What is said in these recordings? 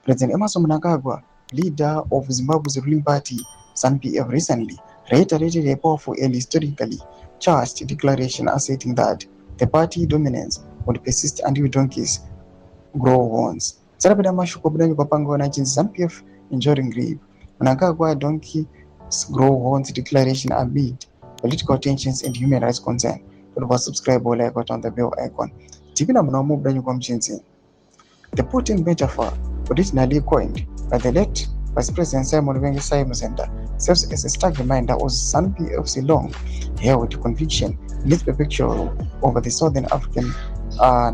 President Emerson Mnangagwa, leader of Zimbabwe's ruling party, ZANU-PF, recently reiterated a powerful and historically charged declaration asserting that the party dominance would persist until donkeys grow horns. Tsarapeda mashoko kudani kwapangana chinzi ZANU-PF enduring grip. Mnangagwa donkey grow horns declaration amid political tensions and human rights concern. Kuti subscribe or like on the bell icon. Tipina munomu kudani kwa mchinzi. The Putin metaphor, originally coined by the late Vice President Simon Vengesai Musenda, serves as a stark reminder of ZANU-PF's long-held conviction in its perpetual over the Southern African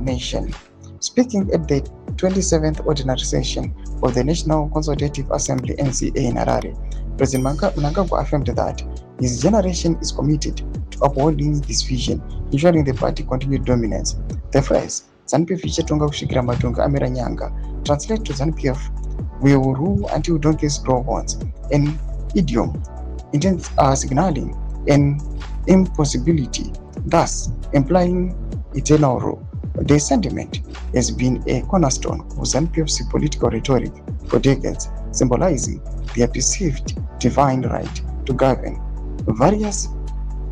nation. Speaking at the 27th Ordinary Session of the National Consultative Assembly (NCA) in Harare, President Mnangagwa affirmed that his generation is committed to upholding this vision, ensuring the party continued dominance. The phrase ZANU-PF ichatonga kusvikira matongo amera nyanga translate to ZANU-PF we will rule until donkeys grow horns, an idiom signaling an impossibility, thus implying eternal rule. The sentiment has been a cornerstone of ZANU-PF's political rhetoric for decades, symbolizing their perceived divine right to govern. Various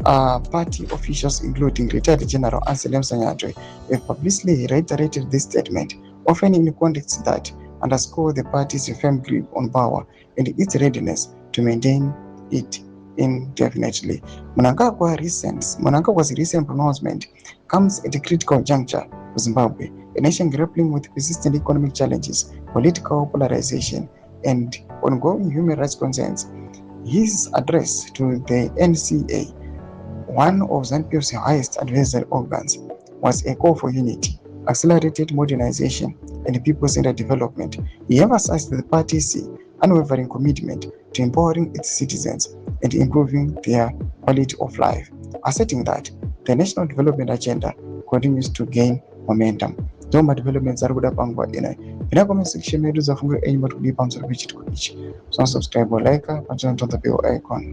party officials, including retired General Anselm Sanyadwe, have publicly reiterated this statement, often in contexts that underscore the party's firm grip on power and its readiness to maintain it indefinitely. Mnangagwa's recent pronouncement comes at a critical juncture for Zimbabwe, a nation grappling with persistent economic challenges, political polarization, and ongoing human rights concerns. His address to the NCA, one of ZANU-PF's highest advisory organs, was a call for unity, accelerated modernization, and people-centered development. He emphasized the party's unwavering commitment to empowering its citizens and improving their quality of life, asserting that the national development agenda continues to gain momentum. Doma developments are kuda pangwa ina. Ina comment section medu za fungu enyi matu kudipa msuru bichi tukudichi. So subscribe or like, and turn on the bell icon.